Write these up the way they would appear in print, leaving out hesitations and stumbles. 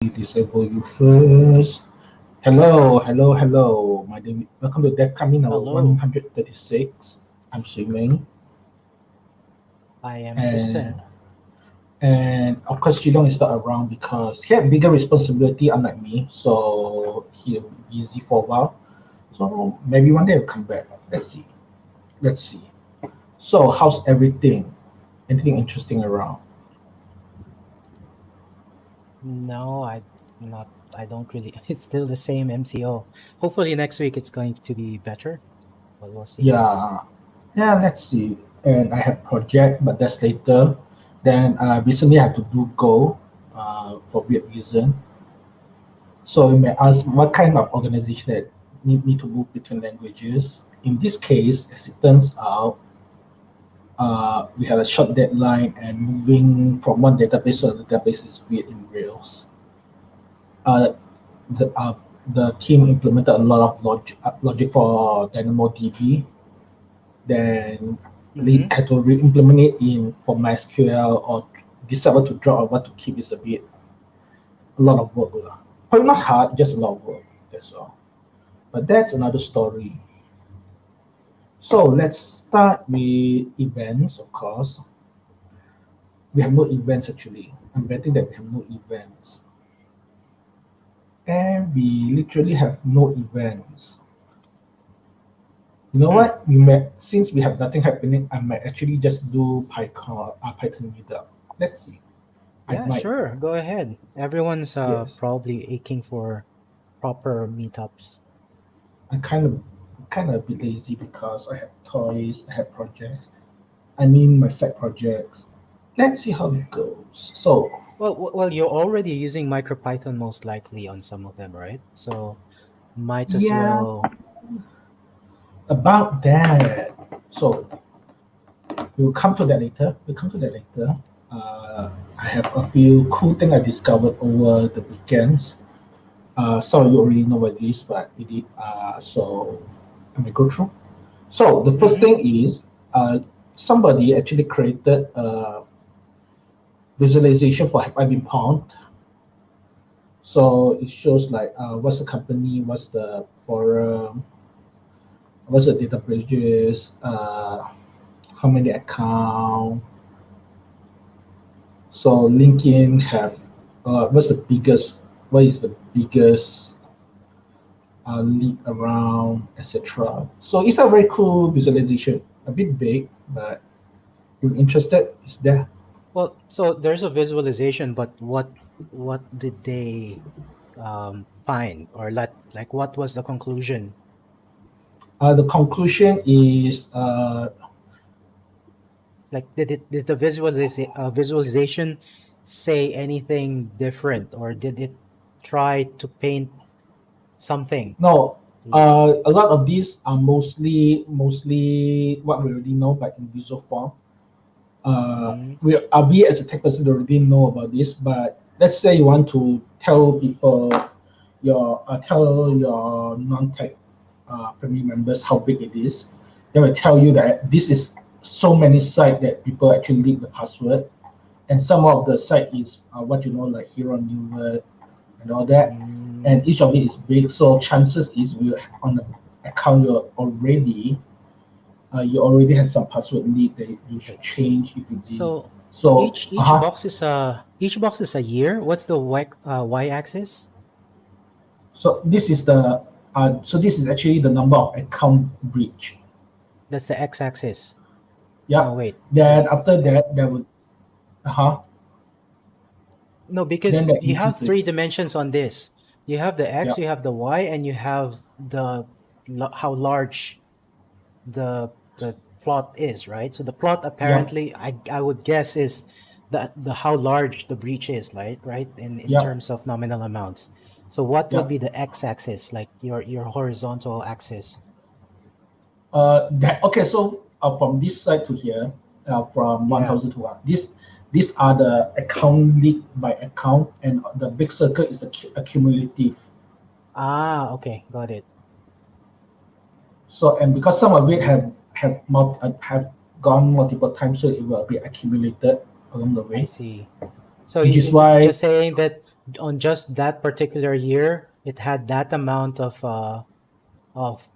Disable you first. Hello. Welcome to DevKami number Hello, 136. I'm Sweemeng, I am and Tristan. of course Shilong is not around because he had bigger responsibility unlike me, so he'll be busy for a while. So maybe one day he'll come back. Let's see. So how's everything? Anything interesting around? No, I don't really. It's still the same MCO. Hopefully next week it's going to be better, but we'll see. Yeah, yeah. Let's see. And I have project, but that's later. Then recently I had to do Go for weird reason. So you may ask what kind of organization that need me to move between languages. In this case, as it turns out, we had a short deadline and moving from one database to another database is weird in Rails. Uh, the, uh, the team implemented a lot of logic for DynamoDB. Then Mm-hmm. had to re-implement it in for MySQL or decide what to drop or what to keep is a lot of work. Probably not hard, just a lot of work. That's all. But that's another story. So let's start with events, of course. We have no events actually. I'm betting that we have no events. And we literally have no events. You know Hmm. what? Since we have nothing happening, I might actually just do Python meetup. Let's see. I Yeah, might. sure. Go ahead. Everyone's Yes. probably aching for proper meetups. I kind of a bit lazy because I have toys, I have projects. I mean my side projects. Let's see how it goes. So Well, you're already using MicroPython most likely on some of them, right? So might as yeah, well. about that. So we'll come to that later. I have a few cool things I discovered over the weekends. Some of you already know what it is, but it is, so I may go through. So the first Mm-hmm. thing is somebody actually created a visualization for Have I Been Pawned. So it shows like what's the company, what's the forum, what's the data bridges, how many account. So LinkedIn have what is the biggest lead around, etc. So it's a very cool visualization, a bit big, but if you're interested, it's there. Well, so there's a visualization, but what did they find, or like what was the conclusion? The conclusion is Like did the visualization say anything different, or did it try to paint something? no. L- A lot of these are mostly what we already know, but in visual form. Mm, We as a tech person already know about this, but let's say you want to tell people tell your non-tech family members how big it is. They will tell you that this is so many sites that people actually leak the password, and some of the site is what you know like Hero New and all that, mm. and each of it is big. So chances is we on the account you already have some password leak that you should Wait. change if you did. So So each box is a year. What's the y-axis? so this is actually the number of account breach. That's the x-axis. No, Yeah. wait. Then after that, there would uh-huh. No, Then because the you have three increase. dimensions on this. You have the Yeah. x, you have the y, and you have how large the plot is, right? So the plot Yeah. apparently, I would guess, is the how large the breach is, right? In Yeah. terms of nominal amounts. So what would Yeah. be the x-axis, like your horizontal axis? That okay. So from this side to here, from Yeah. 1,000 to one, these are the account leak by account, and the big circle is the accumulative. Ah, okay, got it. So and because some of it have gone multiple times, so it will be accumulated along the I way, see. So which is it's why just saying that on just that particular year, it had that amount of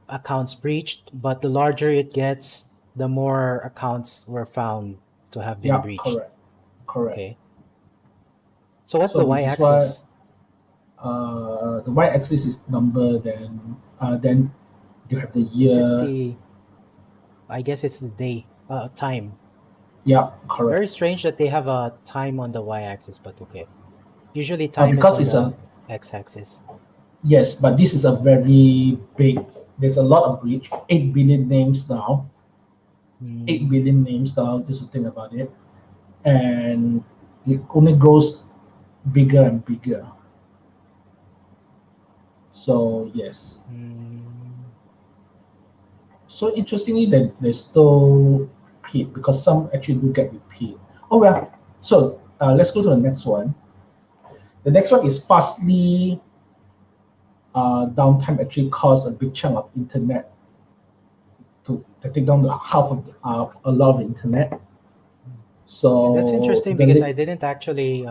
accounts breached. But the larger it gets, the more accounts were found to have been Yeah, breached. correct, correct. Okay. So what's So the which is why y-axis? the y-axis is number, then you have the Is it year. the? I guess it's the day, time. Yeah, correct. Very strange that they have a time on the y-axis, but okay. Usually time is Because on it's a the x-axis. yes, but this is a very big. There's a lot of breach. 8 billion names now. 8 billion names now. Just to think about it, and it only grows bigger and bigger. So yes. Mm, So interestingly, that there's still repeat because some actually do get repeat. Oh well. So let's go to the next one. The next one is fastly downtime actually caused a big chunk of internet to take down the half of a lot of the internet. yeah, that's So interesting because I didn't actually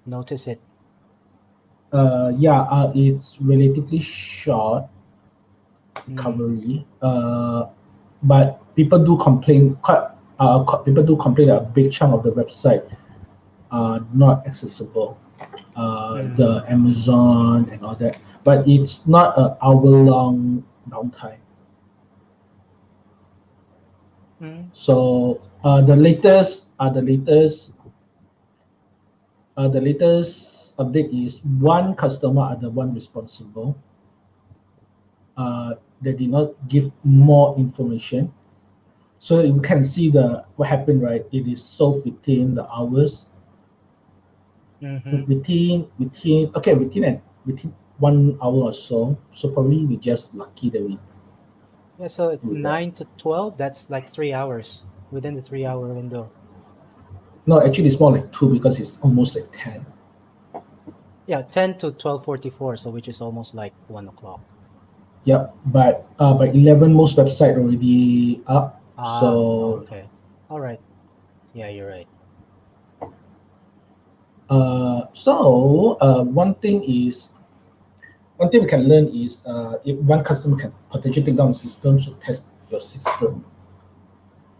notice it. yeah, it's relatively short Mm, recovery, but people do complain. People do complain that a big chunk of the website are not accessible. The mm, Amazon and all that, but it's not an hour-long downtime. mm, So the latest update is one customer are the one responsible. They did not give more information, so you can see the what happened, right? It is solved within the hours, mm-hmm. within 1 hour or so. So probably we just lucky that we Yeah, so at do that. 9 to 12, that's like 3 hours within the 3 hour window. No, actually, it's more like two because it's almost like 10. Yeah, 10 to 12:44, so which is almost like 1 o'clock. Yep, but by 11, most website already up. Oh, So okay. All right. Yeah, you're right. one thing we can learn is if one customer can potentially take down the system, so test your system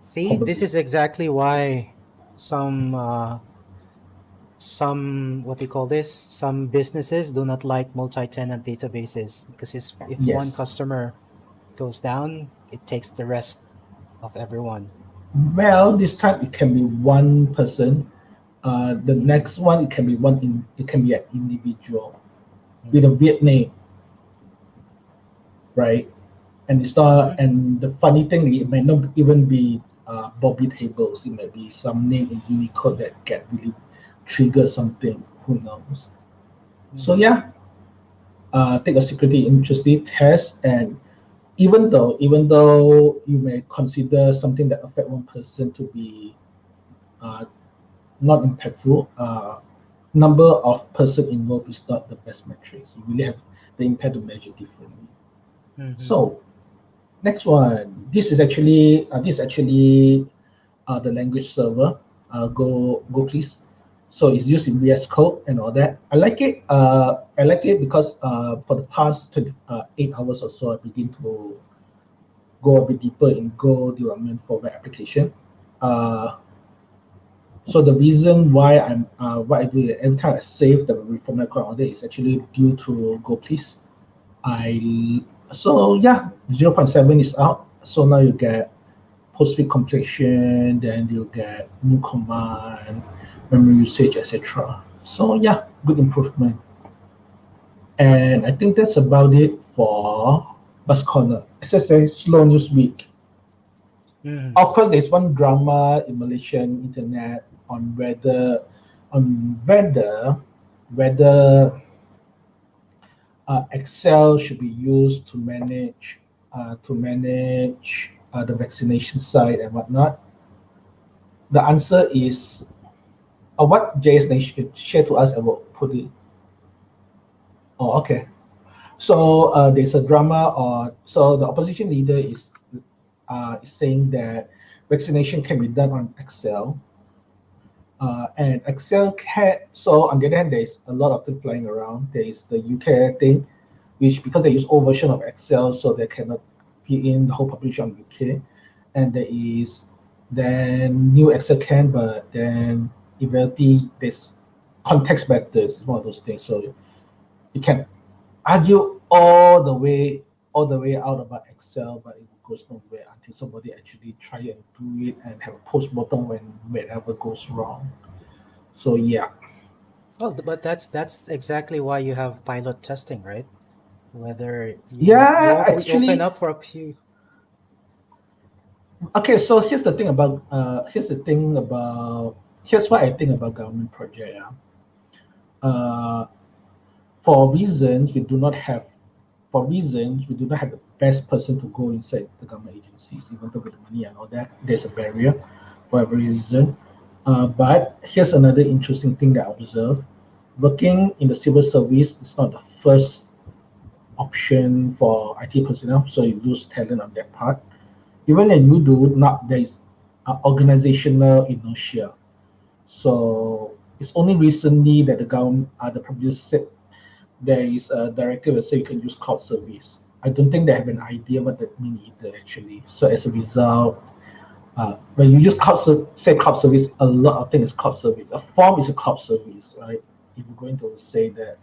See, this probably. is exactly why some what do you call this? Some businesses do not like multi-tenant databases because if one Yes. customer goes down, it takes the rest of everyone. Well, this time it can be one person. The Mm, next one it can be it can be an individual with a mm, weird name, right? And it's not. mm, And the funny thing, it might not even be Bobby tables. It might be some name in Unicode that get really trigger something. Who knows? So mm, yeah, take a security interesting test, and even though you may consider something that affect one person to be uh, not impactful, number of person involved is not the best metrics. You really have the impact to measure differently. mhm. So next one, this is actually the language server. Go please. So it's used in VS Code and all that. I like it. I like it because for the past 8 hours or so, I begin to go a bit deeper in Go development for web application. Uh, so the reason why what I do every time I save the reformat code all that is actually due to Go please. I so yeah, 0.7 is out. So now you get postfix completion, then you get new command, memory usage, etc. So yeah, good improvement. And I think that's about it for Bus Corner. As I say, slow news week. Mhm. Of course, there's one drama in Malaysian internet on whether Excel should be used to manage the vaccination site and whatnot. The answer is what JS Nation shared to us. I will put it. Oh, okay. So there's a drama, or so the opposition leader is saying that vaccination can be done on Excel, And Excel can, so on the other hand, there's a lot of things flying around. There is the UK thing, which because they use old version of Excel, so they cannot fit in the whole population of UK. And there is then new Excel can, but then in reality, there's context vectors. It's one of those things. So you can argue all the way out about Excel, but it goes nowhere until somebody actually try and do it and have a post button whenever goes wrong. So yeah, Well, but that's exactly why you have pilot testing, right? Whether yeah, you open actually, up for a few. okay. So here's what I think about government project. Yeah. Uh, for reasons we do not have for reasons we do not have the best person to go inside the government agencies, even though with the money and all that, there's a barrier for every reason. But here's another interesting thing that I observe. Working in the civil service is not the first option for IT personnel, so you lose talent on that part. Even when you do not, there is organizational inertia. So it's only recently that the government, the producer said there is a directive that say you can use cloud service. I don't think they have an idea what that means either actually. So as a result, when you use say cloud service, a lot of things is cloud service. A form is a cloud service, right? If you're going to say that.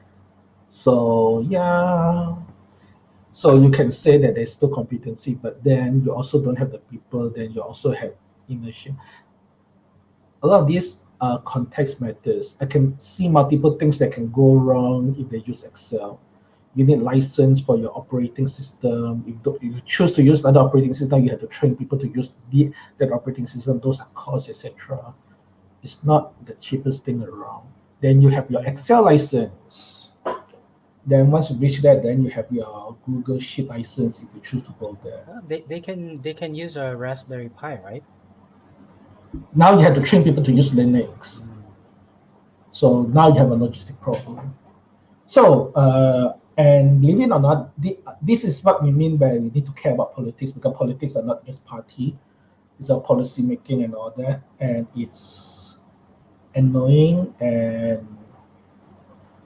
So yeah. So you can say that there's still competency, but then you also don't have the people, then you also have inertia. A lot of these context matters. I can see multiple things that can go wrong if they use Excel. You need license for your operating system. If you choose to use other operating system, you have to train people to use that operating system. Those are costs, etc. It's not the cheapest thing around. Then you have your Excel license. Then once you reach that, then you have your Google Sheet license if you choose to go there. They can use a Raspberry Pi, right? Now you have to train people to use Linux. Mm. So now you have a logistic problem. So, and believe it or not, this is what we mean by we need to care about politics, because politics are not just party, it's a policy making and all that, and it's annoying and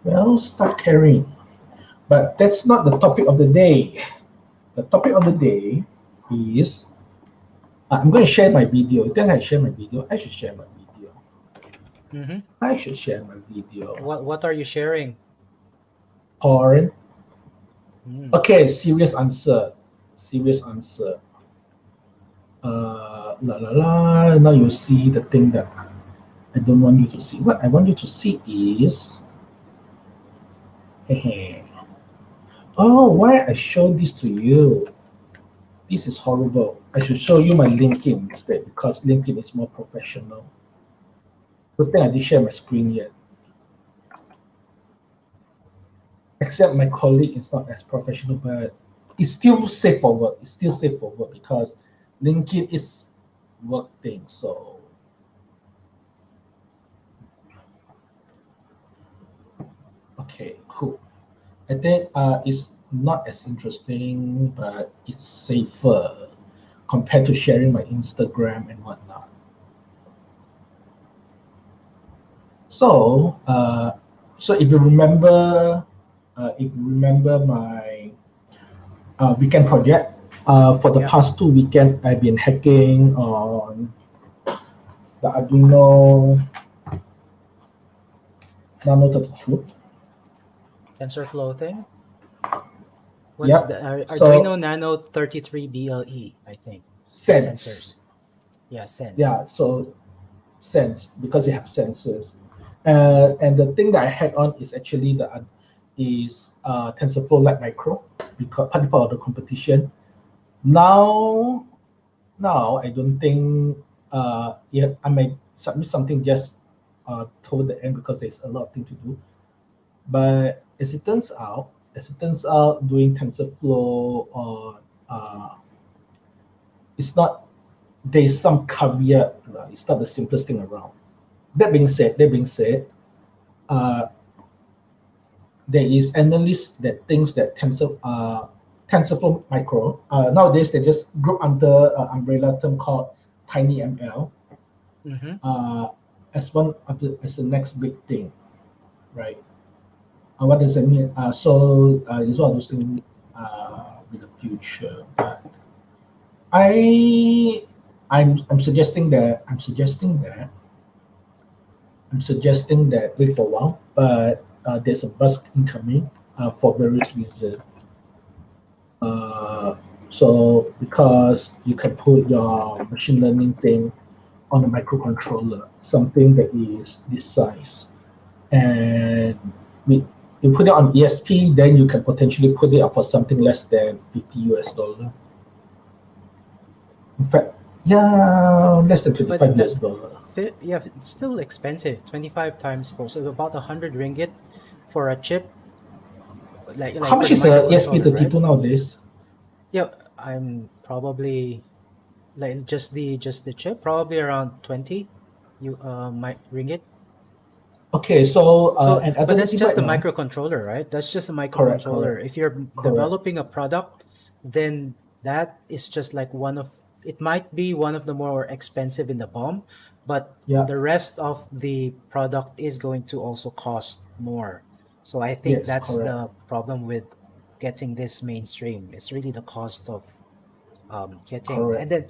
well, start caring. But that's not the topic of the day. The topic of the day is I'm going to share my video. Then I share my video. I should share my video. Mm-hmm. I should share my video. What are you sharing? Porn. Mm. Okay, serious answer. Serious answer. La la la. Now you see the thing that I don't want you to see. What I want you to see is, oh, why I show this to you? This is horrible. I should show you my LinkedIn instead because LinkedIn is more professional. Good thing I didn't share my screen yet. Except my colleague is not as professional, but it's still safe for work. It's still safe for work because LinkedIn is work thing. So okay, cool. I think it's not as interesting, but it's safer compared to sharing my Instagram and whatnot. So, so if you remember my weekend project, for the Yeah. past 2 weekends, I've been hacking on the Arduino Nano 32. TensorFlow thing. What's Yep. the So Arduino Nano 33 BLE? I think that's sense. sensors. Yeah, sense. Yeah. So sense because you have sensors. And the thing that I had on is actually TensorFlow Lab Micro because part of the competition. Now, now I don't think yeah, I might submit something just toward the end because there's a lot of things to do. But as it turns out, doing TensorFlow or it's not. There's some caveat. It's not the simplest thing around. That being said, uh, there is analysts that thinks that TensorFlow Micro nowadays they just group under umbrella term called TinyML. Mm-hmm. Uh, as as the next big thing, right? What does that mean? So it's one of those things with the future. But I'm suggesting that wait for a while, but there's a buzz incoming for various reasons. Uh, so because you can put your machine learning thing on a microcontroller, something that is this size, and you put it on ESP, then you can potentially put it up for something less than $50. In fact, yeah, less than But $25. yeah, it's still expensive. 25 times 4, so about 100 ringgit for a chip, How like for much the is a microcontroller, right? ESP32 nowadays? Yeah, I'm probably like just the chip, probably around 20 my ringgit. Okay, so So, an but that's alternative just right a now, microcontroller, right? That's just a correct, correct, microcontroller. If you're correct. developing a product, then that is just like it might be one of the more expensive in the BOM, but Yeah, the rest of the product is going to also cost more. So I think yes, that's correct, the problem with getting this mainstream. It's really the cost of getting, and correct, then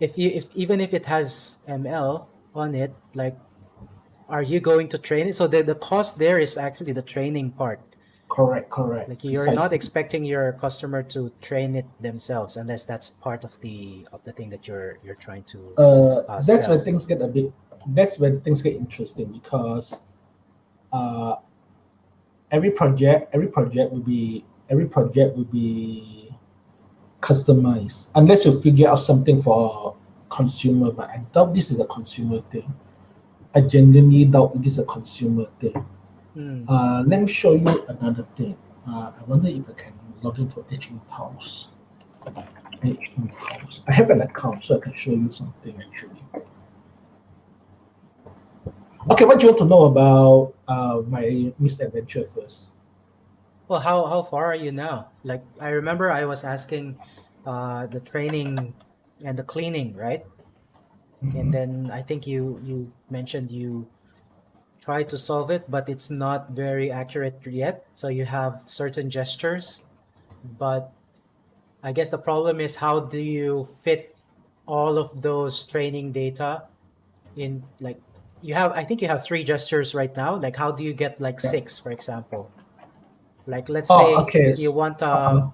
if even if it has ML on it, like, are you going to train it? So the cost there is actually the training part. correct, correct, Like, you're not precisely. expecting your customer to train it themselves unless that's part of the thing that you're trying to That's when sell. things get a bit. That's when things get interesting because uh, every project will be customized unless you figure out something for consumer. But I doubt this is a consumer thing. I genuinely doubt it is a consumer thing. Hmm. Let me show you another thing. I wonder if I can log into Edge Impulse. Edge Impulse. I have an account, so I can show you something actually. Okay, what do you want to know about my misadventure first? Well, how far are you now? Like, I remember I was asking the training and the cleaning, right? And Mhm. then I think you mentioned you try to solve it, but it's not very accurate yet. So you have certain gestures, but I guess the problem is, how do you fit all of those training data in, like, I think you have three gestures right now. Like, how do you get like Yeah. six, for example? Like, let's Oh, say okay. Uh-huh.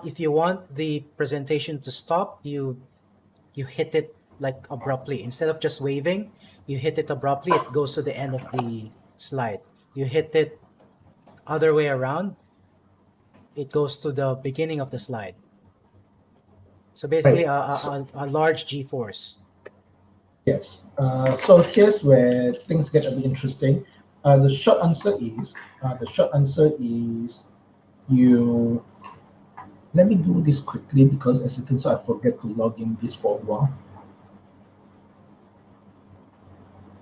if you want the presentation to stop, you hit it like abruptly. Instead of just waving, you hit it abruptly, it goes to the end of the slide. You hit it other way around, it goes to the beginning of the slide. So basically Right. a large G-force. Yes. So here's where things get a bit interesting. The short answer is you. Let me do this quickly because as it turns out, I forget to log in this for a while.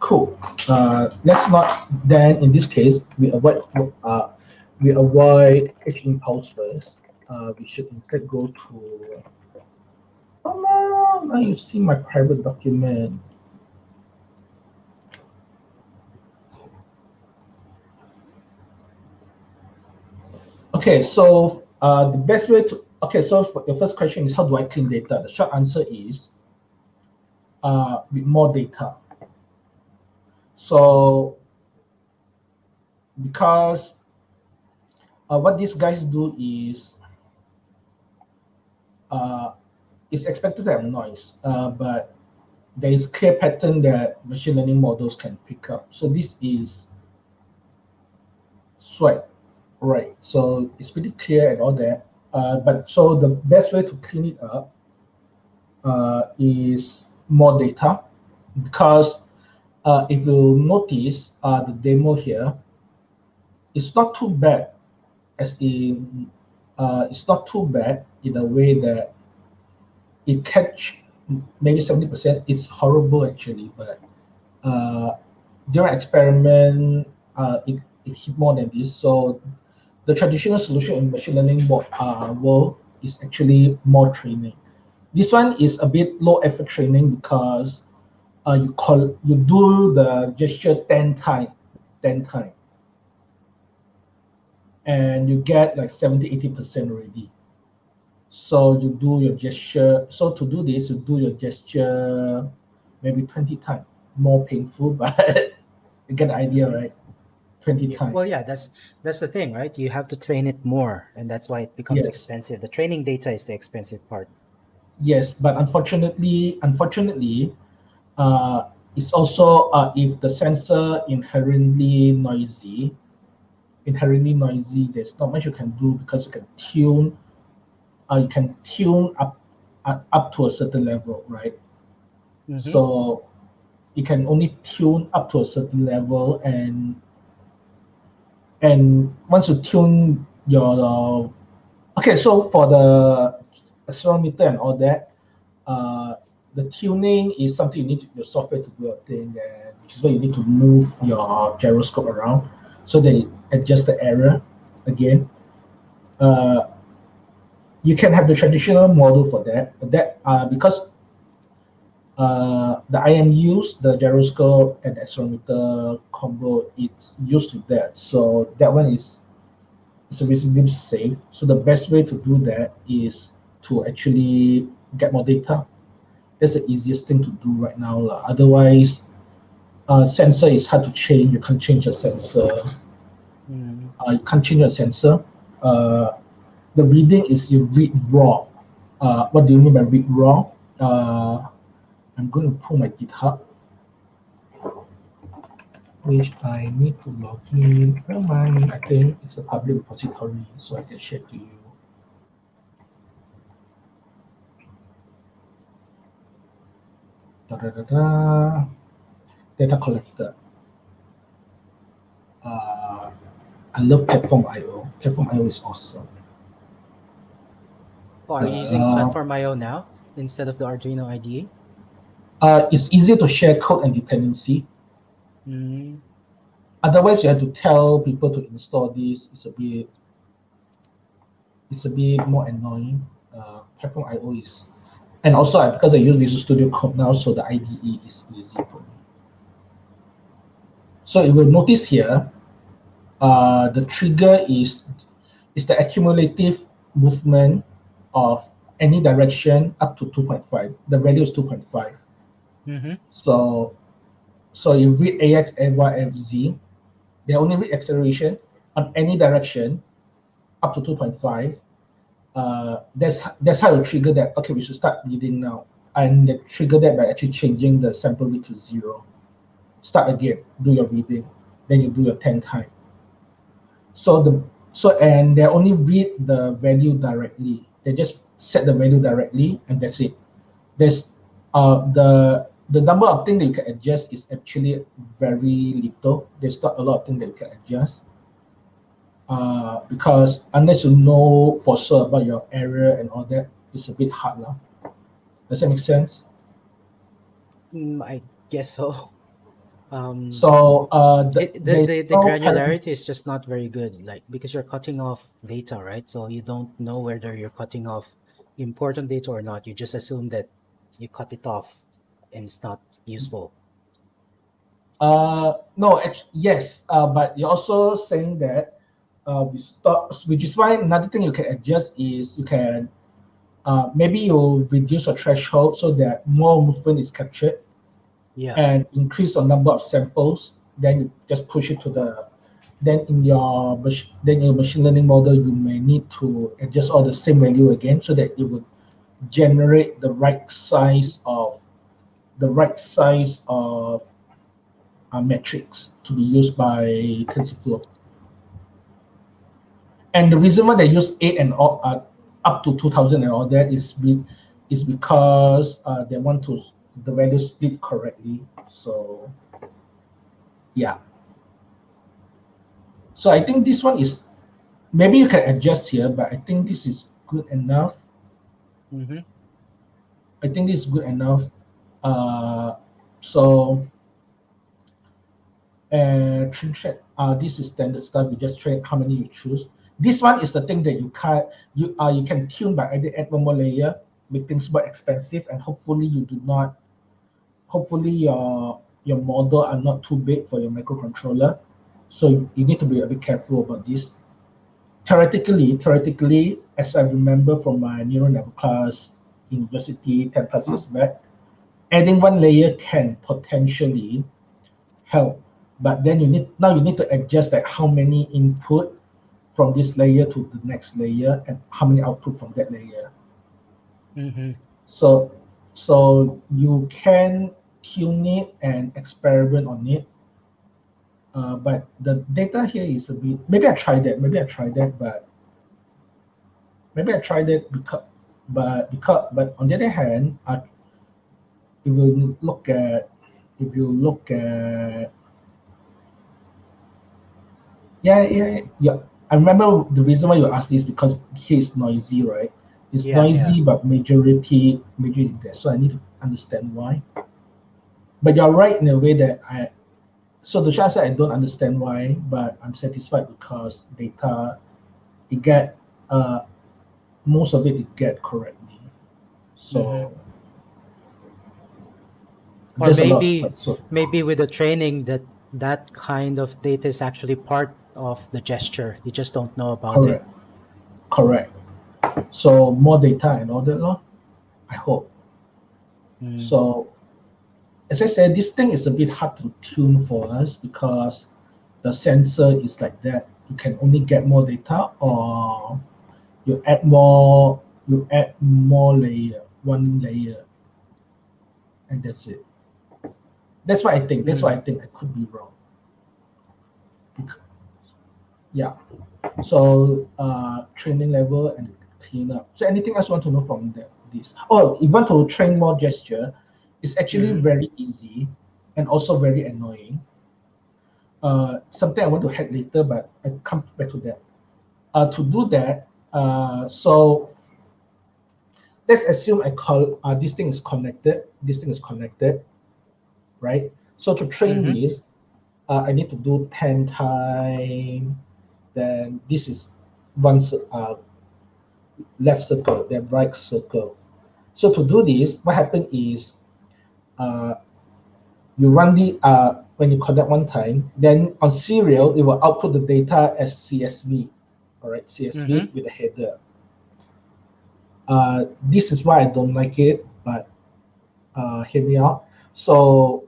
Cool. Let's not. Then in this case, we avoid H impulse first. We should instead go to. Oh no! Now you see my private document. Okay, so the best way to so for your first question is how do I clean data? The short answer is with more data. So because what these guys do is uh, it's expected to have noise, but there is clear pattern that machine learning models can pick up. So this is swipe, right? So it's pretty clear and all that. But so the best way to clean it up is more data because if you notice the demo here, it's not too bad as in it's not too bad in a way that it catch maybe 70%. It's horrible actually, but uh, during experiment, it hit more than this. So the traditional solution in machine learning world is actually more training. This one is a bit low effort training because you do the gesture 10 times, 10 times, and you get like 70-80% already. So you do your gesture. So to do this, you do your gesture maybe 20 times. More painful, but you get the idea, Mm-hmm. right? 20 Yeah. times. Well, yeah, that's the thing, right? You have to train it more, and that's why it becomes Yes. expensive. The training data is the expensive part. Yes, but unfortunately, uh, it's also if the sensor inherently noisy, there's not much you can do because you can tune up to a certain level, right? Mm-hmm. So you can only tune up to a certain level, and once you tune your okay, so for the accelerometer and all that, uh, the tuning is something you need your software to do a thing, and which is why you need to move your gyroscope around so they adjust the error again. Uh, you can have the traditional model for that, but that because the IMUs, the gyroscope and accelerometer combo, it's used to that. So that one is reasonably safe. So the best way to do that is to actually get more data. That's the easiest thing to do right now. Otherwise, sensor is hard to change. You can't change a sensor. Mm-hmm. You can't change a sensor. Uh, the reading is you read raw. What do you mean by read raw? I'm going to pull my GitHub, which I need to log in. Never mind. I think it's a public repository, so I can share to you. Da, da, da, da. Data collector. Uh, I love Platform IO. Platform IO is awesome. Oh, are you using Uh, Platform IO now instead of the Arduino IDE? it's easier to share code and dependency. Mm-hmm. Otherwise, you have to tell people to install this. It's a bit more annoying. Platform IO is, and also because I use Visual Studio Code now, so the IDE is easy for me. So you will notice here, the trigger is the accumulative movement of any direction up to 2.5. The value is 2.5. Mm-hmm. So you read AX, AY, FZ. They only read acceleration on any direction up to 2.5. That's how you trigger that. Okay, we should start reading now, and they trigger that by actually changing the sample rate to 0. Start again, do your reading, then you do your 10 time. So and they only read the value directly. They just set the value directly, and that's it. There's the number of things that you can adjust is actually very little. There's not a lot of things that you can adjust. Because unless you know for sure about your error and all that, it's a bit hard. Lah. Does that make sense? I guess so. Um, So the, there's the no parameter. granularity is just not very good, like because you're cutting off data, right? So you don't know whether you're cutting off important data or not. You just assume that you cut it off and it's not useful. No, yes, but you're also saying that we stop, which is why another thing you can adjust is you can maybe you reduce a threshold so that more movement is captured Yeah. and increase the number of samples. Then you just push it to the. Then in your machine learning model, you may need to adjust all the same value again so that it would generate the right size of metrics to be used by TensorFlow. And the reason why they use 8 and up to 2000 and all that is because they want to the value split correctly. So yeah. So I think this one is maybe you can adjust here, but I think this is good enough. Mm-hmm. I think this is good enough. Uh, so train check. This is standard stuff. You just train how many you choose. This one is the thing that you can tune by either add one more layer, make things more expensive, and hopefully you do not hopefully your model are not too big for your microcontroller. So you need to be a bit careful about this. Theoretically, as I remember from my neural network class in university 10 plus years back, adding one layer can potentially help. But then you need to adjust like how many input from this layer to the next layer and how many output from that layer. Mm-hmm. So so you can tune it and experiment on it. But the data here is a bit. Maybe I tried that. Maybe I tried it but on the other hand, if you look at if you look at yeah. I remember the reason why you asked this because here is noisy, right? It's Yeah, yeah. noisy, but majority there. So I need to understand why. But you're right in a way that so the short answer I don't understand why, but I'm satisfied because data it get most of it get correctly. Mm-hmm. So Or there's a lot of maybe stuff. So maybe with the training that kind of data is actually part of the gesture. You just don't know about it. correct, correct. So more data and all that, no? I hope. Mm. So as I said, this thing is a bit hard to tune for us because the sensor is like that. You can only get more data, or you add more layer, one layer, and that's it. That's what I think. That's what I Mm. think. I could be wrong. Yeah. So training level and cleanup. So anything else you want to know from this? Oh, if you want to train more gesture, it's actually Mm-hmm. very easy and also very annoying. Something I want to hack later, but I come back to that. To do that, so let's assume I call this thing is connected. This thing is connected, right? So to train Mm-hmm. this, I need to do 10 times. Then this is one left circle, then right circle. So to do this, what happened is uh, you run the when you connect one time, then on serial it will output the data as CSV. All right, CSV Mm-hmm. with a header. This is why I don't like it, but hear me out. So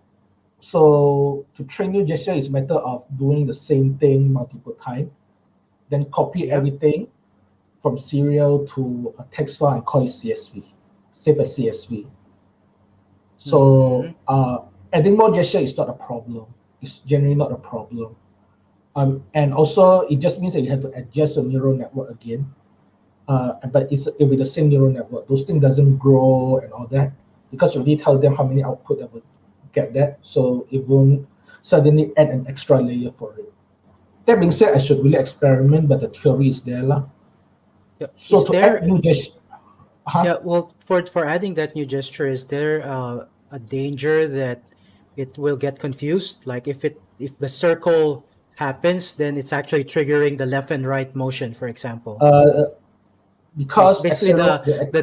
to train new gesture is a matter of doing the same thing multiple times, then copy Yeah. everything from serial to a text file and call it CSV, save as CSV. Mm-hmm. So adding more gesture is not a problem. It's generally not a problem. And also, it just means that you have to adjust your neural network again. But it'll be the same neural network. Those things doesn't grow and all that because you already tell them how many output that will get that. So it won't suddenly add an extra layer for it. That being said, I should really experiment, but the theory is there. Lah. Yeah. So Is to add there? new gesture, Yeah. Well, for adding that new gesture, is there a danger that it will get confused? Like if the circle happens, then it's actually triggering the left and right motion, for example. uh, It's because basically the uh,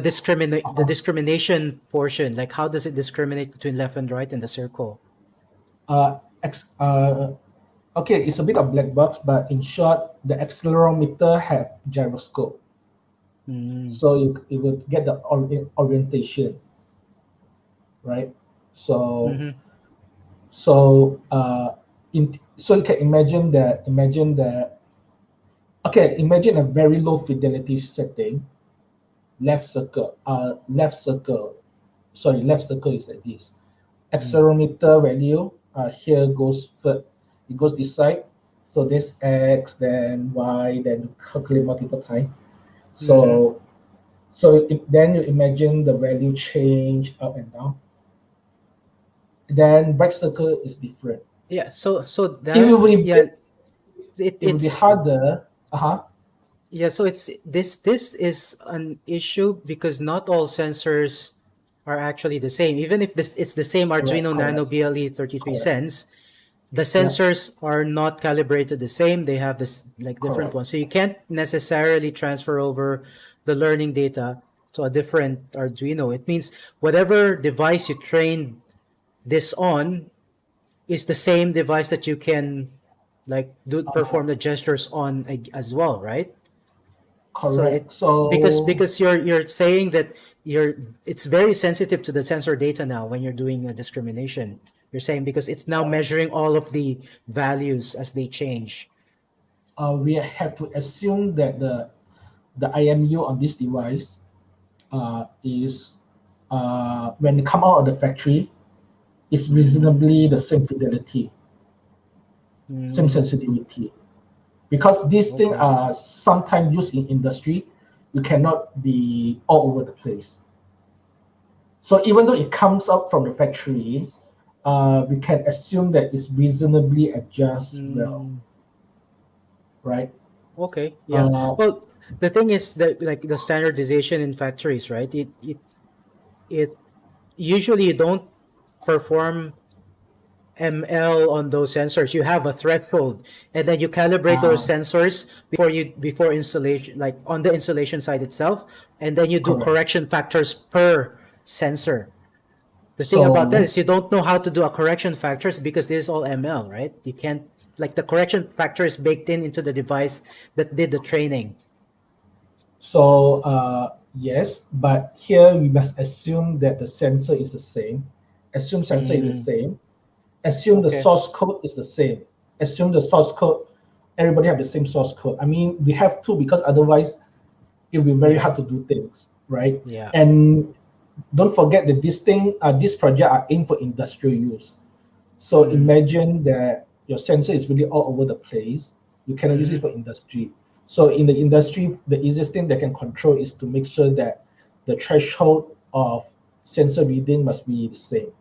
discrimination portion. Like how does it discriminate between left and right in the circle? uh, ex, okay, it's a bit of black box, but in short, the accelerometer have gyroscope, Mm. so it will get the orientation, right? So Mm-hmm. so so you can imagine that okay, imagine a very low fidelity setting, left circle is like this. Mm. Accelerometer value here goes first, it goes this side. So this x, then y, then calculate multiple times. Mm-hmm. So then you imagine the value change up and down. Then right circle is different. Yeah. So It that will be yeah it will be it's harder. Uh-huh. yeah. So it's this is an issue because not all sensors are actually the same. Even if this it's the same Correct, Arduino Nano correct, BLE 33 correct. cents, the Yeah, sensors are not calibrated the same. They have this like different correct. ones. So you can't necessarily transfer over the learning data to a different Arduino. It means whatever device you trained this on is the same device that you can like do Uh, perform the gestures on as well, right? So Correct. it because So because you're saying that you're it's very sensitive to the sensor data now when you're doing a discrimination. You're saying because it's now measuring all of the values as they change. we have to assume that the IMU on this device is when it come out of the factory is reasonably the same fidelity, same Mm, sensitivity. Because these things okay. are sometimes used in industry, you cannot be all over the place. So even though it comes out from the factory, we can assume that it's reasonably adjust well, Mm, right? okay. Yeah. Uh, Well, the thing is that like the standardization in factories, right? It usually you don't perform ml on those sensors. You have a threshold, and then you calibrate those uh, sensors before installation, like on the installation side itself, and then you do Correct. correction factors per sensor. The thing about that So is you don't know how to do a correction factors because this is all ml, right? You can't, like, the correction factor is baked in into the device that did the training. yes, but here we must assume that the sensor is the same. Assume sensor is the Mm, same. Assume the okay. source code is the same. Assume the source code, everybody have the same source code. I mean, we have to because otherwise it will be very Yeah. hard to do things, right? Yeah. And don't forget that this project are aimed for industrial use. So Mm, imagine that your sensor is really all over the place. You cannot use it mm-hmm, for industry. So in the industry, the easiest thing they can control is to make sure that the threshold of sensor reading must be the same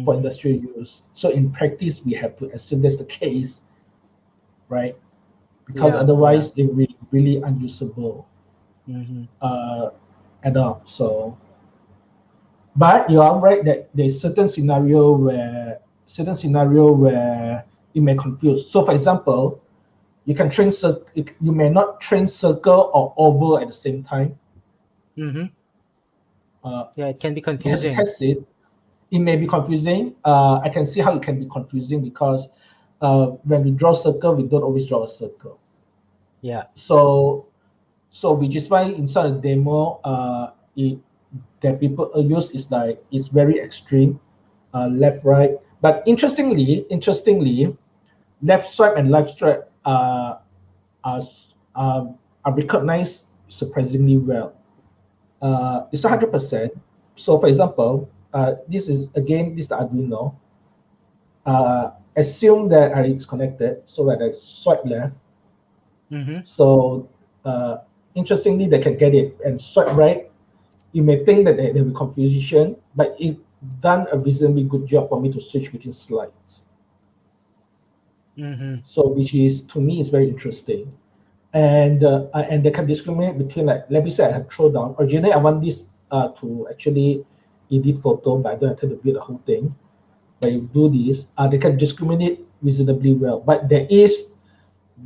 for mm-hmm. industrial use. So in practice, we have to assume that's the case, right? Because Yeah. Yeah. otherwise, it will be really unusable Mm-hmm. uh, at all. So, but you are right that there's certain scenario where it may confuse. So, for example, you may not train circle or oval at the same time. Mm-hmm. Uh, Yeah, it can be you have to confusing. test it. It may be confusing. I can see how it can be confusing because when we draw circle, we don't always draw a circle. Yeah. So, which is why inside the demo, that people use is like it's very extreme, left right. But interestingly, left swipe and left swipe are, are recognized surprisingly well. It's not Mm-hmm. 100%. So, for example, this is the Arduino. Assume that it's connected, so that I swipe left. Mm-hmm. So, interestingly, they can get it and swipe right. You may think that there will be confusion, but it done a reasonably good job for me to switch between slides. Mm-hmm. So, which is to me is very interesting. And they can discriminate between, like, let me say I have throw down. Originally I want this to actually edit photo, but I don't have to build the whole thing. But if you do this, they can discriminate reasonably well. But there is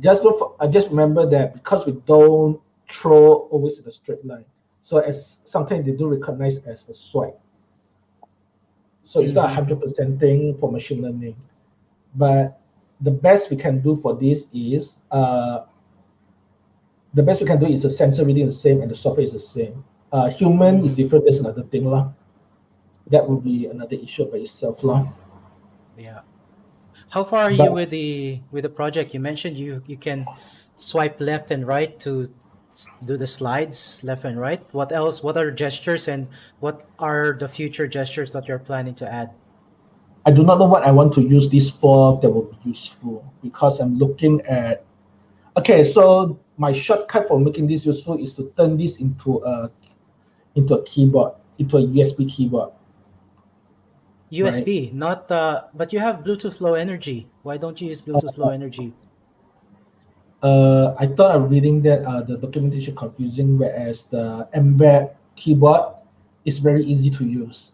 just remember that because we don't throw always in a straight line, so as sometimes they do recognize as a swipe. So it's not a Mm-hmm. 100% thing for machine learning. But the best we can do for this is the best we can do is the sensor reading is the same and the software is the same. Human is Mm-hmm. different. That's another thing lah. That would be another issue by itself lah. Yeah. How far are you But with the project? You mentioned you can swipe left and right to do the slides left and right. What else? What are gestures and what are the future gestures that you're planning to add? I do not know what I want to use this for that will be useful because I'm looking at. Okay, so my shortcut for making this useful is to turn this into a keyboard, into a USB keyboard, right? USB, not but you have Bluetooth Low Energy. Why don't you use Bluetooth Low Energy? I thought I'm reading that the documentation confusing, whereas the mbed keyboard is very easy to use.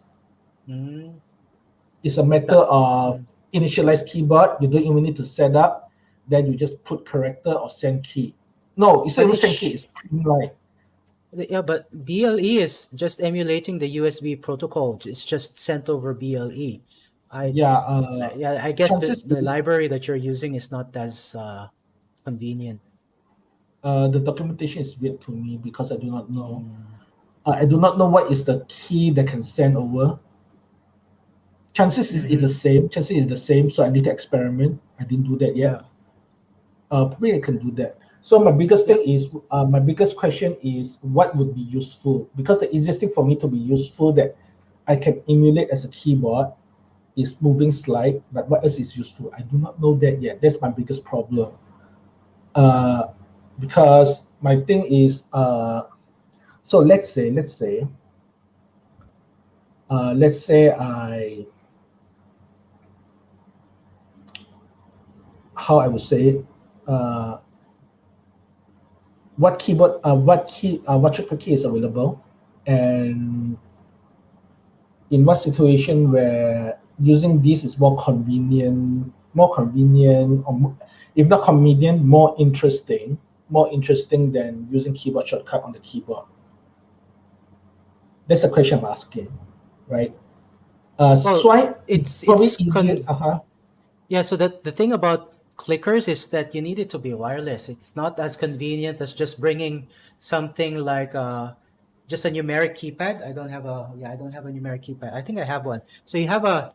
Mm, It's a matter that, of mm, initialize keyboard. You don't even need to set up. Then you just put character or send key. No, it's not but even send key. It's print line. Yeah, but BLE is just emulating the USB protocol. It's just sent over BLE. I Yeah, yeah, I guess chances the is library that you're using is not as convenient. the documentation is weird to me because I do not know. Mm, I do not know what is the key that can send over. Chances is mm-hmm. the same. Chances is the same. So I need to experiment. I didn't do that yet. Yeah, Probably I can do that. So my biggest yeah. thing is, my biggest question is what would be useful? Because the easiest thing for me to be useful that I can emulate as a keyboard is moving slide. But what else is useful? I do not know that yet. That's my biggest problem. Uh, because my thing is, so let's say how I would say it, what shortcut key is available, and in what situation where using this is more convenient, or if not convenient, more interesting than using keyboard shortcut on the keyboard. That's the question I'm asking, right? Well, Swipe is it's probably it's easier. con yeah. So that the thing about clickers is that you need it to be wireless. It's not as convenient as just bringing something like just a numeric keypad. I don't have a numeric keypad. I think I have one. So you have a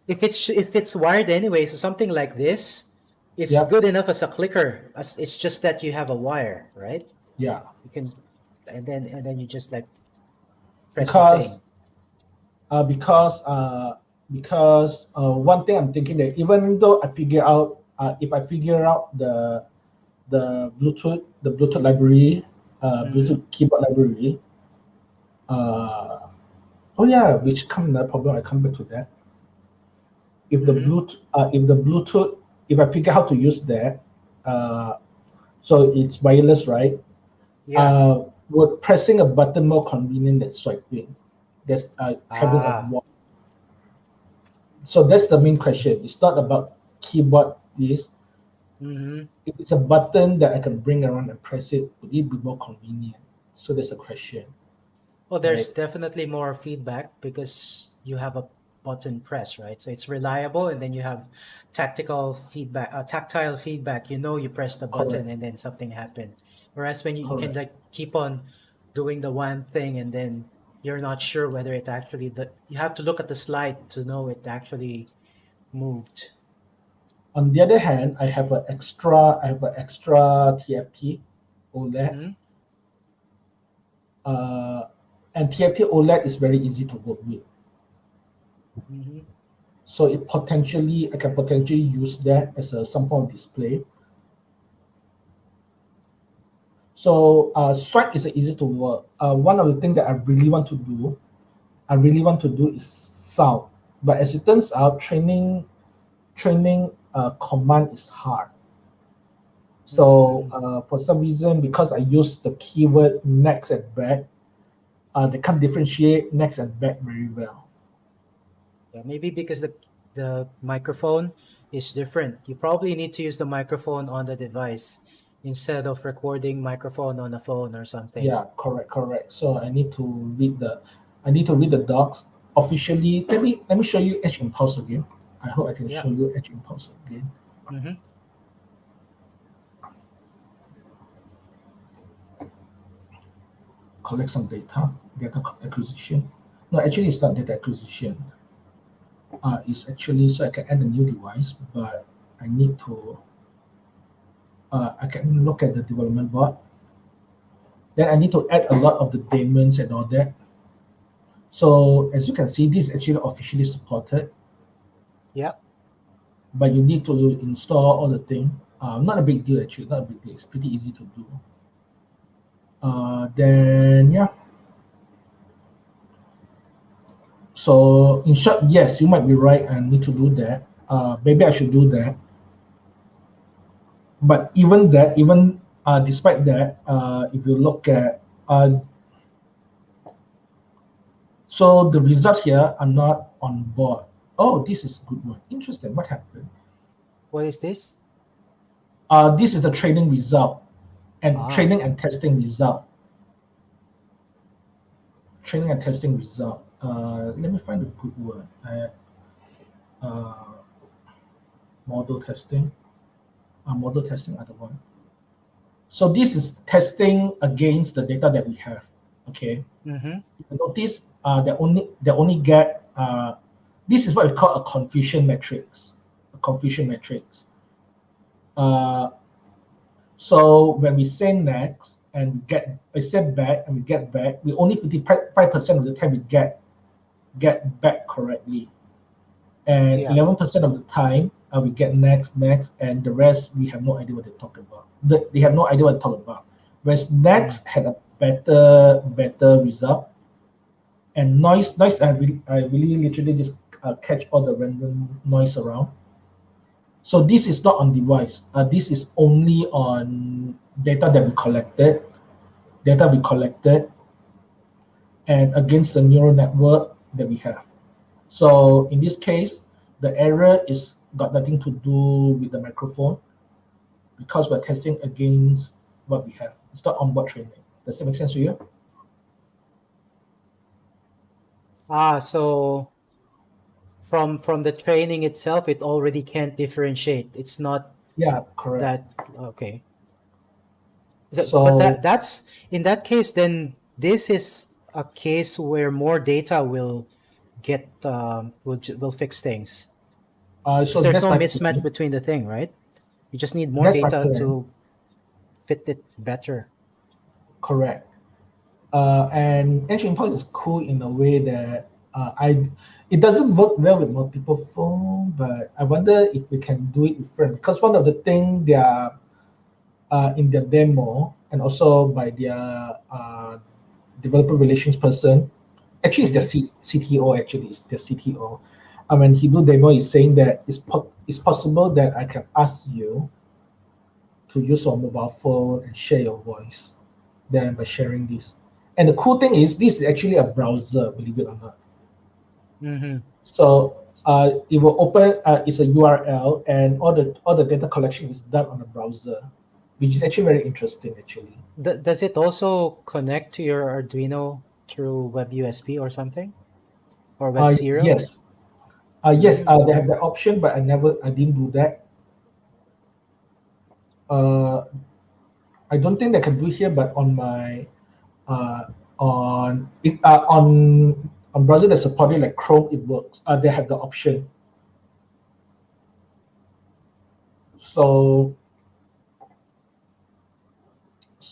if it's wired anyway, so something like this is Yep, good enough as a clicker. It's just that you have a wire, right? yeah, You can and then you just like press the because thing. uh, because uh, because one thing I'm thinking that even though if I figure out the Bluetooth library, Mm-hmm. Bluetooth keyboard library. Uh, oh yeah, which come another problem. I come back to that. Mm-hmm. If I figure how to use that, uh, so it's wireless, right? Yeah. Would pressing a button more convenient than swiping? That's having a Ah. So that's the main question. It's not about keyboard. This Mm-hmm. if it's a button that I can bring around and press it, would it be more convenient? So that's a question, Well, there's right? definitely more feedback because you have a button press, right? So it's reliable, and then you have tactile feedback. You know, you press the button Correct, and then something happened. Whereas when you can correct. like keep on doing the one thing and then you're not sure whether it actually you have to look at the slide to know it actually moved. On the other hand, I have an extra TFT OLED, Mm-hmm. uh, and TFT OLED is very easy to work with. Mm-hmm. So I can potentially use that as some form of display. So Stripe is easy to work. One of the things that I really want to do is sound. But as it turns out, training command is hard. So Mm-hmm. for some reason, because I use the keyword next and back, they can't differentiate next and back very well. Yeah, maybe because the microphone is different. You probably need to use the microphone on the device instead of recording microphone on a phone or something. Yeah, correct, correct. So I need to read the docs officially. Let me show you Edge Impulse again. I hope I can Yeah. show you Edge Impulse again. Mm-hmm. Collect some data acquisition. No, actually, it's not data acquisition. It's actually so I can add a new device, but I need to. I can look at the development board. Then I need to add a lot of the daemons and all that. So as you can see, this is actually officially supported, Yeah. but you need to install all the thing. Not a big deal actually, not a big deal. It's pretty easy to do. Then yeah. So in short, yes, you might be right. I need to do that. Maybe I should do that. But even despite that, if you look at so the result here are not on board. Oh, this is good one. Interesting. What happened? What is this? This is the training result and Ah. training and testing result. training and testing result. Let me find the good word. Uh, model testing. Model testing, other one. So this is testing against the data that we have. Okay. Mm-hmm. Notice they only get this is what we call a confusion matrix. A confusion matrix. So when we say next and we send back and we get back, we only 55% of the time we get back correctly, and Yeah. 11% of the time we get next, and the rest we have no idea what they're talking about. They have no idea what they're talking about. Whereas next had a better result, and noise I really literally just catch all the random noise around. So this is not on device. This is only on data that we collected, and against the neural network that we have. So in this case, the error is got nothing to do with the microphone because we're testing against what we have. It's not onboard training. Does that make sense to you? So from the training itself, it already can't differentiate. It's not Yeah, correct. that okay. But So that's in that case, then this is a case where more data will get will fix things because so there's that's no my mismatch plan. between the thing, right? You just need more That's my data plan. to fit it better. Correct. And Edge Impulse is cool in a way that it doesn't work well with multiple phones, but I wonder if we can do it with friends. Because one of the things they are in their demo and also by their developer relations person, actually it's their CTO. Actually, it's their CTO. When he do demo, he's saying that it's possible that I can ask you to use your mobile phone and share your voice then by sharing this. And the cool thing is this is actually a browser, believe it or not. Mm-hmm. So it will open it's a URL and all the data collection is done on a browser, which is actually very interesting actually. Does it also connect to your Arduino through WebUSB or something or Web Serial? Yes. Yes, Mm. they have the option, but I didn't do that. Uh, I don't think they can do here, but on my uh, on it on browser that supported like Chrome, it works. They have the option. So,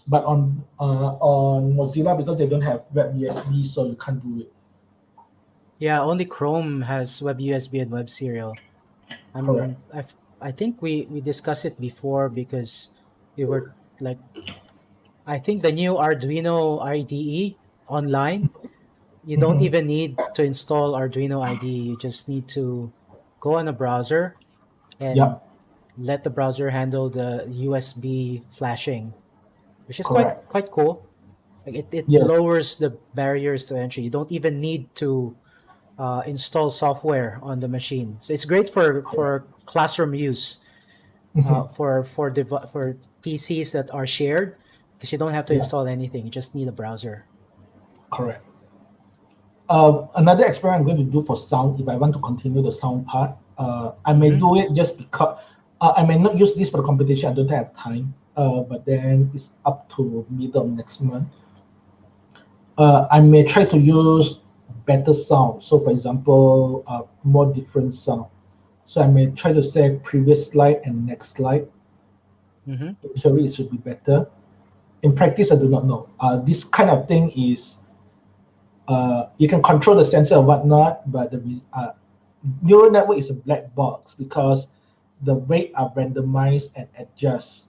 but on Mozilla because they don't have WebUSB, so you can't do it. Yeah, only Chrome has WebUSB and Web Serial. Correct. I think we discussed it before because we were like I think the new Arduino IDE online, you don't Hmm. even need to install Arduino IDE. You just need to go on a browser and Yep. let the browser handle the USB flashing, which is Correct. quite cool. Like it Yes. lowers the barriers to entry. You don't even need to install software on the machine. So it's great Correct. for classroom use, Hmm. for PCs that are shared, because you don't have to Yeah. install anything. You just need a browser. Correct. Another experiment I'm going to do for sound, if I want to continue the sound part, I may Mm-hmm. do it just because I may not use this for the competition. I don't have time. But then it's up to middle of next month. I may try to use better sound. So, for example, more different sound. So I may try to say previous slide and next slide. Mm-hmm. In theory, it should be better. In practice, I do not know. This kind of thing is you can control the sensor or whatnot, but the neural network is a black box because the weight are randomized and adjust.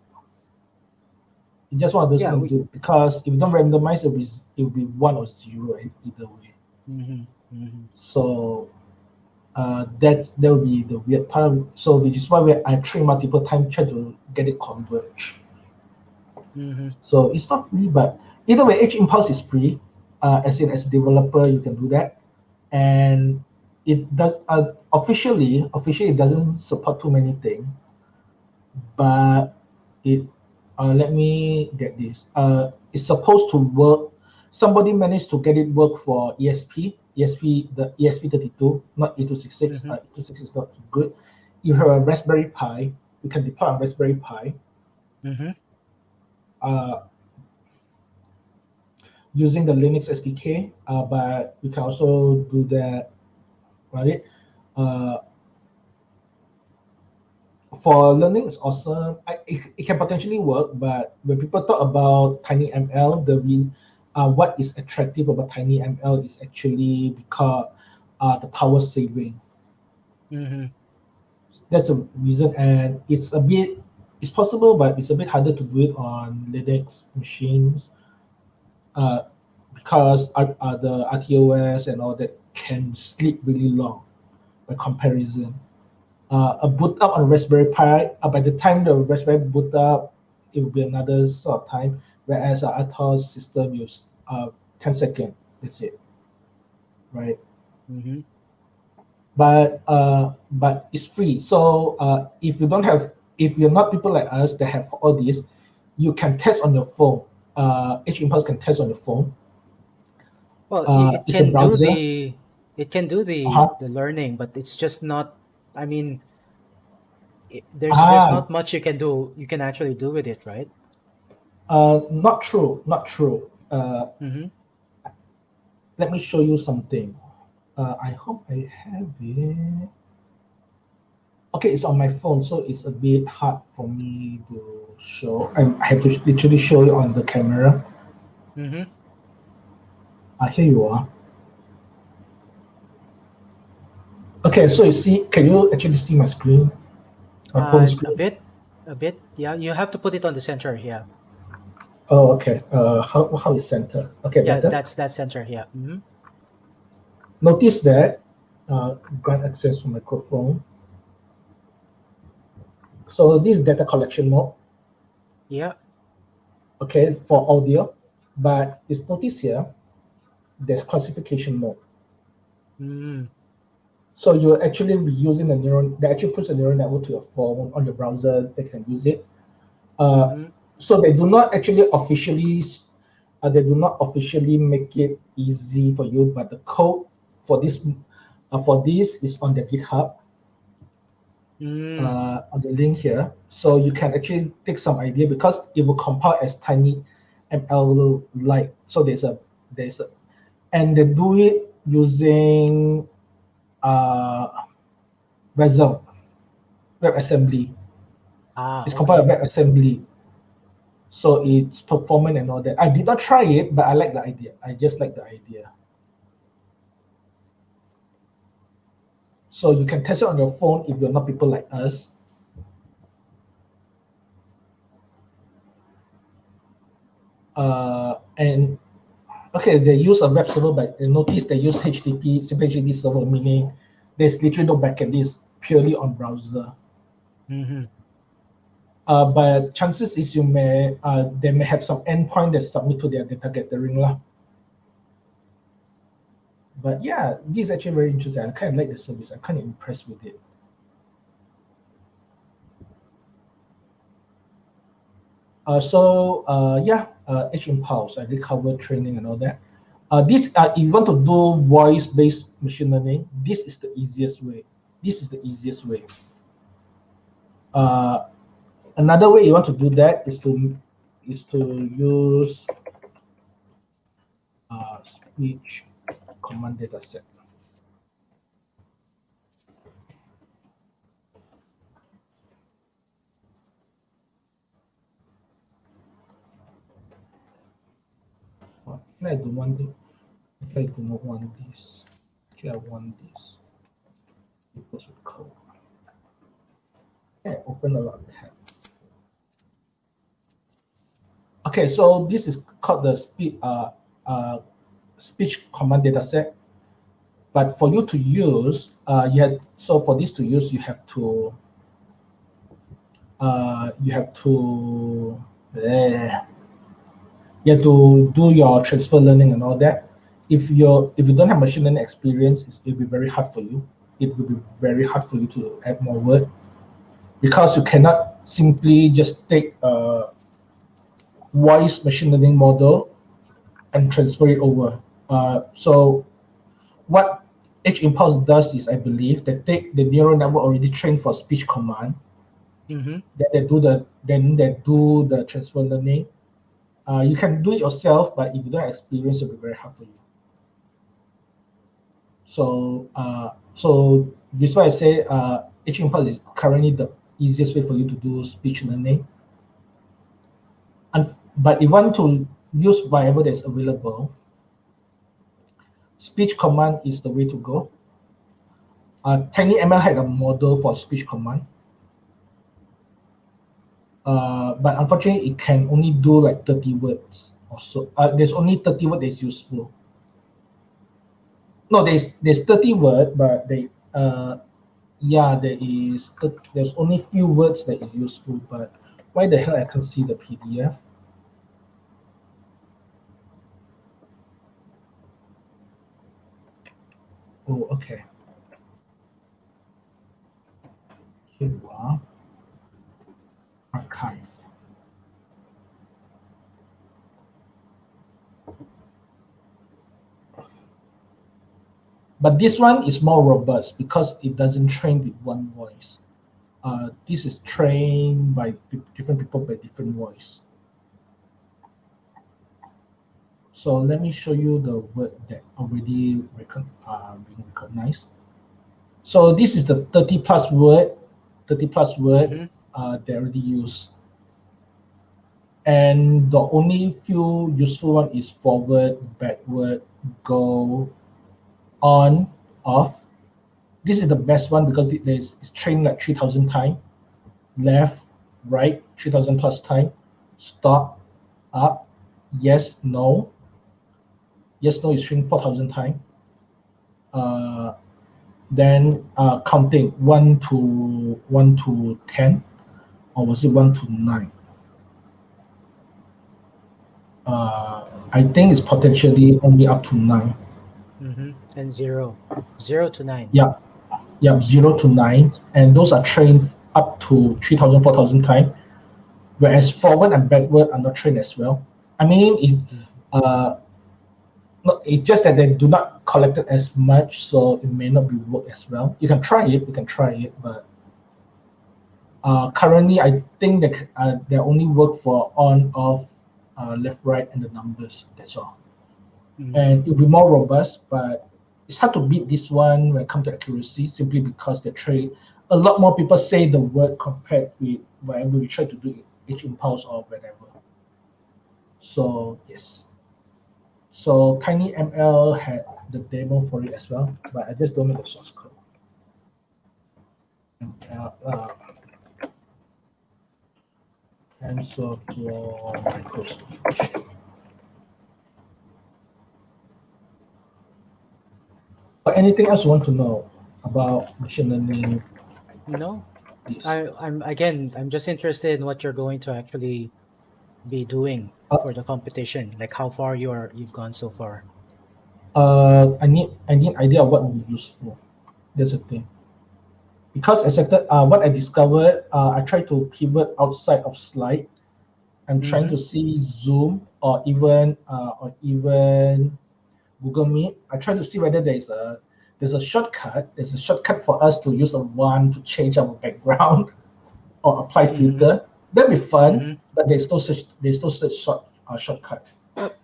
It's just one of those Yeah. things to do because if you don't randomize, it will be one or zero either way. Mm-hmm. Mm-hmm. So that will be the weird part of it. So which is why I try multiple times try to get it converged. Mm-hmm. So it's not free, but either way, Edge Impulse is free. As a developer, you can do that, and it does officially it doesn't support too many things, but it let me get this. It's supposed to work. somebody managed to get it work for the ESP32, not E266. Mm-hmm. E266 is not good. You have a Raspberry Pi, you can deploy on Raspberry Pi Mm-hmm. using the Linux SDK, but you can also do that, right? For learning, it's awesome. It can potentially work, but when people talk about TinyML, what is attractive about TinyML is actually because the power saving. Mm-hmm. That's a reason, and it's possible, but it's a bit harder to do it on Linux machines uh, because the RTOS and all that can sleep really long by comparison. A boot up on Raspberry Pi, by the time the Raspberry boot up, it will be another sort of time, whereas RTOS system use 10 seconds. That's it, right? Mm-hmm. But it's free. So if you're not people like us that have all this, you can test on your phone. H Impulse can test on your phone. Well, It's a browser. it can do Uh-huh. the learning, but it's just not. I mean, there's Ah, not much you can do. You can actually do with it, right? not true, not true. Mm-hmm. Let me show you something. I hope I have it. Okay, it's on my phone, so it's a bit hard for me to show. I have to literally show it on the camera. Mm-hmm. Here you are. Okay, so you see, can you actually see my screen, my phone A screen? bit, a bit. Yeah, you have to put it on the center. Yeah, Oh, okay. How is center? Okay, yeah. better. That's center. Yeah. Mm-hmm. Notice that grant access to microphone. So this is data collection mode, Yeah. okay, for audio. But it's notice here, there's classification mode. Mm-hmm. So you're actually using they actually puts a neural network to your phone on your browser, they can use it. Uh, Mm-hmm. so they do not officially make it easy for you, but the code for this is on the GitHub, Mm-hmm. on the link here. So you can actually take some idea because it will compile as tiny ML like. So there's a and they do it using uh, WebAssembly. WebAssembly. Ah, It's compiled okay. WebAssembly. So it's performant and all that. I did not try it, but I like the idea. I just like the idea. So you can test it on your phone if you're not people like us. And okay, they use a web server, but notice they use HTTP, simple HTTP server, meaning there's literally no backend. It's purely on browser. Mm-hmm. But chances is they may have some endpoint that submit to their data gathering lah. But yeah, this is actually very interesting. I kind of like the service. I'm kind of impressed with it. H Impulse, I did cover training and all that. If you want to do voice-based machine learning, this is the easiest way. This is the easiest way. Another way you want to do that is to use speech command data set. I don't want this. I do not want this. Actually, I want this. Equals with code. Okay, open a lot of tab. Okay, so this is called the speech command data set. But for you to use, for this to use, you have to uh, you have to eh, you have to do your transfer learning and all that. If you don't have machine learning experience, it'll be very hard for you. It will be very hard for you to add more word because you cannot simply just take a voice machine learning model and transfer it over. So what Edge Impulse does is, I believe, they take the neural network already trained for speech command, Mm-hmm. then they do the transfer learning. You can do it yourself, but if you don't have experience, it'll be very hard for you. So this is why I say Edge Impulse is currently the easiest way for you to do speech learning. But if you want to use whatever that's available, speech command is the way to go. TinyML had a model for speech command, but unfortunately, it can only do like 30 words or so. There's only 30 words that's useful. No, there's 30 words, but there's only few words that is useful. But why the hell I can't see the PDF? Oh, okay. Here you are. Archive. But this one is more robust because it doesn't train with one voice. This is trained by different people by different voice. So let me show you the word that already being recognized. So this is the 30 plus word they already use. And the only few useful one is forward, backward, go, on, off. This is the best one because it's trained like 3,000 times. Left, right, 3,000 plus time. Stop, up, yes, no. Yes, no is trained 4,000 times. Then counting 1 to 10, or was it 1 to 9? I think it's potentially only up to 9. Mm-hmm. And 0 to 9. Yeah, 0 to 9, and those are trained up to 3,000, 4,000 times. Whereas forward and backward are not trained as well. I mean, it's just that they do not collect it as much, so it may not be work as well. You can try it, but currently I think that they only work for on, off, left, right, and the numbers. That's all. Mm-hmm. And it'll be more robust, but it's hard to beat this one when it comes to accuracy, simply because they train. A lot more people say the word compared with whatever we try to do Edge Impulse or whatever. So yes. So TinyML had the demo for it as well, but I just don't know the source code. TensorFlow microspeech. Anything else you want to know about machine learning? No, Yes. I'm just interested in what you're going to actually be doing for the competition, like how far you've gone so far. I need idea of what would be useful. That's the thing. Because what I discovered, I try to pivot outside of slide. I'm trying to see Zoom or even Google Meet. I try to see whether there's a shortcut. There's a shortcut for us to use a wand to change our background or apply filter. That'd be fun, but there's no such shortcut.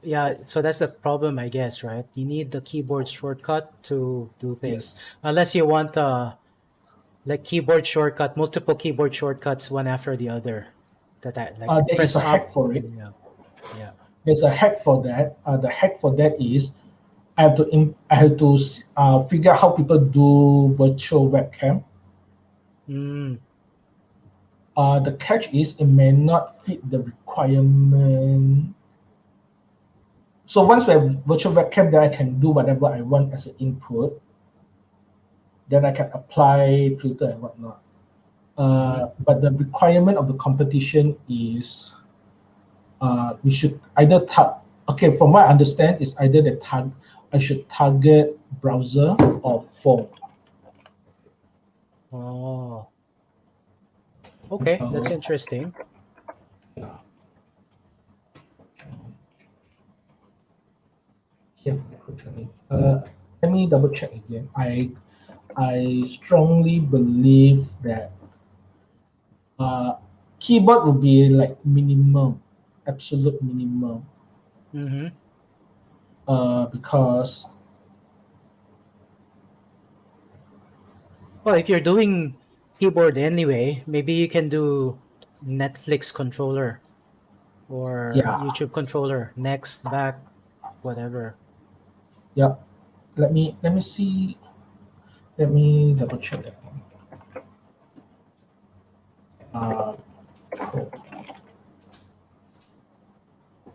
Yeah, so that's the problem, I guess, right? You need the keyboard shortcut to do things, Yes. unless you want like multiple keyboard shortcuts, one after the other. Like There is press a hack up. for it. Yeah. There's a hack for that. The hack for that is I have to figure out how people do virtual webcam. The catch is it may not fit the requirement. So once we have virtual webcam, then I can do whatever I want as an input. Then I can apply filter and whatnot. But the requirement of the competition is we should either okay, from what I understand, is either I should target browser or phone. Oh. Okay, that's So, interesting. yeah. Yeah, unfortunately. Let me double check again. I strongly believe that uh, keyboard would be like minimum, absolute minimum. Mm-hmm. Because Well, if you're doing keyboard anyway, maybe you can do Netflix controller or yeah, YouTube controller, next, back, whatever. yeah. Let me see. Let me double check that. Uh, cool.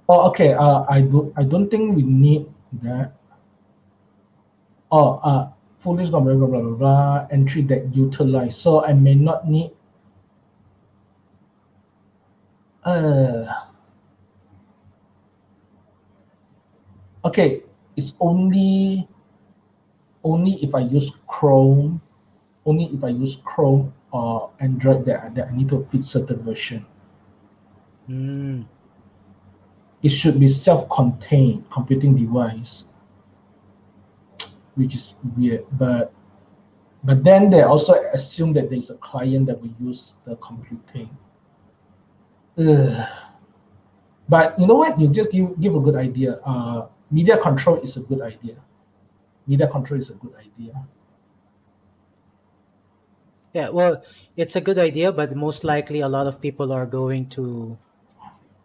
Oh, okay. I don't think we need that. Oh, full list blah blah blah blah blah blah, entry that utilize. So I may not need. Uh, okay. It's only if I use Chrome. Only if I use Chrome or Android that I need to fit certain version. Mm. It should be self-contained computing device, which is weird. But then they also assume that there's a client that will use the computing. Ugh. But you know what? You just give a good idea. Media control is a good idea. Media control is a good idea. Yeah, well, it's a good idea, but most likely a lot of people are going to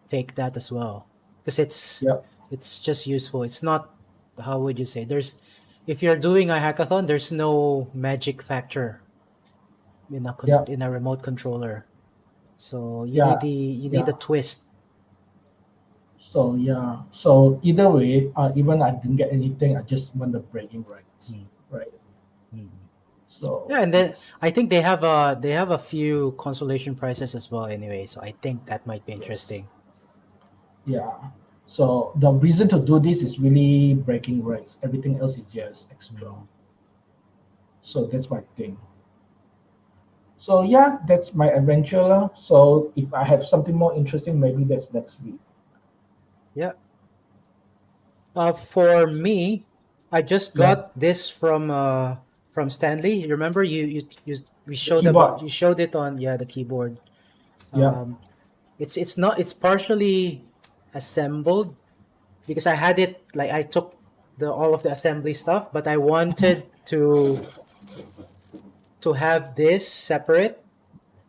take that as well because Yep. it's just useful. It's not, how would you say? There's if you're doing a hackathon, there's no magic factor Yep. in a remote controller. So Yeah. you need Yeah. a twist. So yeah. So either way, even I didn't get anything, I just want the bragging rights, Mm. right? Mm. So Yeah, and then yes, I think they have a few consolation prizes as well anyway. So I think that might be yes, interesting. yeah. So the reason to do this is really bragging rights. Everything else is just extra. Mm. So that's my thing. So yeah, that's my adventure lah. So if I have something more interesting, maybe that's next week. Yeah. For me, I just Yeah, got this from Stanley. You remember the keyboard. you showed it on, yeah, the keyboard. Yeah. Um, it's not it's partially assembled because I had it like I took the all of the assembly stuff, but I wanted to have this separate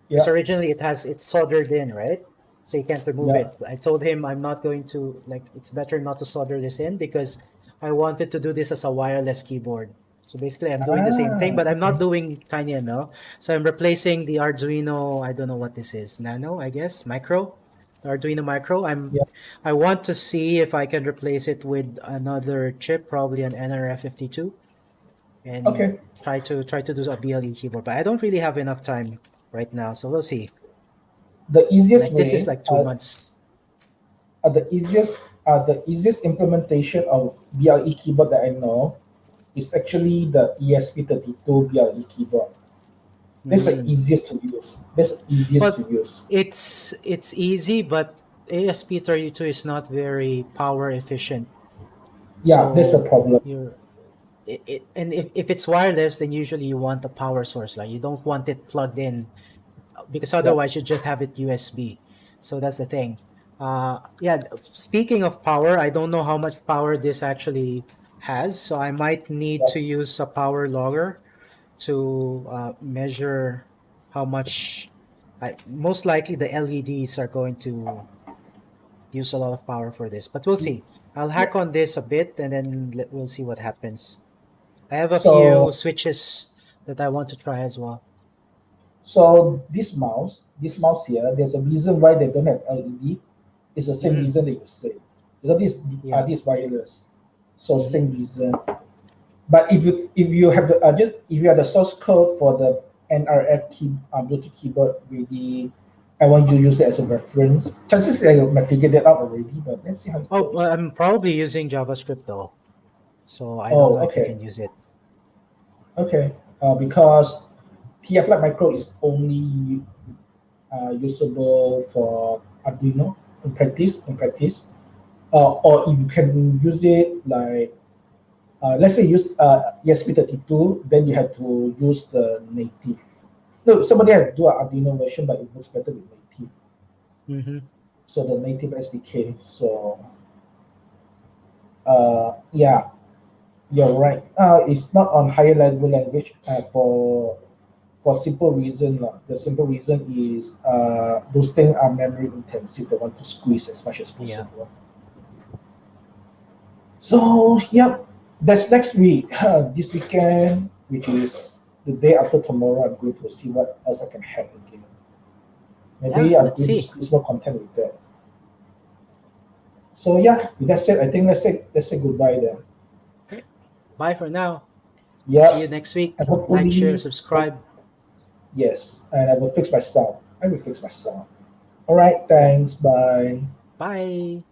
because Yeah. originally it's soldered in, right? So you can't remove Yeah. it. I told him I'm not going to, like, it's better not to solder this in because I wanted to do this as a wireless keyboard. So basically I'm doing the same thing, but I'm Okay. not doing TinyML. So I'm replacing the Arduino, I don't know what this is, Nano, I guess, Micro. The Arduino Micro. Yeah. I want to see if I can replace it with another chip, probably an NRF52, and Okay. try to do a BLE keyboard. But I don't really have enough time right now, so we'll see. The easiest Like this is way, like 2 months. the easiest implementation of BLE keyboard that I know is actually the ESP32 BLE keyboard. That's the Mm. easiest to use. That's the easiest to But use. it's easy, but ASP32 is not very power efficient. Yeah, that's a So problem. you're and if it's wireless, then usually you want a power source. Like you don't want it plugged in because Yeah. otherwise you just have it USB. So that's the thing. Yeah. Speaking of power, I don't know how much power this actually has, so I might need Yeah. to use a power logger to measure how much. Most likely the LEDs are going to use a lot of power for this, but we'll see. I'll Yeah. hack on this a bit and then we'll see what happens. I have a few So switches that I want to try as well. so this mouse here, there's a reason why they don't have LED. It's the same Mm, reason that you say. Because yeah. this wireless. So Hmm. same reason. But if you have the just if you have the source code for the NRF Bluetooth keyboard ready, I want you to use it as a reference. Chances that you might figure that out already, but let's see how it Oh, goes. well, I'm probably using JavaScript though, so I don't Oh, know if you okay, can use it. okay. Because TF Lite Micro is only usable for Arduino in practice. Or if you can use it like let's say use ESP32, then you have to use the native. No, somebody had to do an Arduino version, but it works better with native. Mm-hmm. So the native SDK. So yeah, you're right. It's not on higher level language for simple reason. The simple reason is those things are memory intensive. They want to squeeze as much as Yeah. possible. So yeah, that's next week. This weekend, which is the day after tomorrow, I'm going to see what else I can hack again. Yeah, Maybe I'm let's going to see. squeeze more content with that. So yeah, with that said, I think let's say goodbye then. Okay. Bye for now. See Yeah, you next and week. Like, share, hopefully, subscribe. yes, and I will fix my sound. I will fix my sound. All right, thanks. Bye. Bye.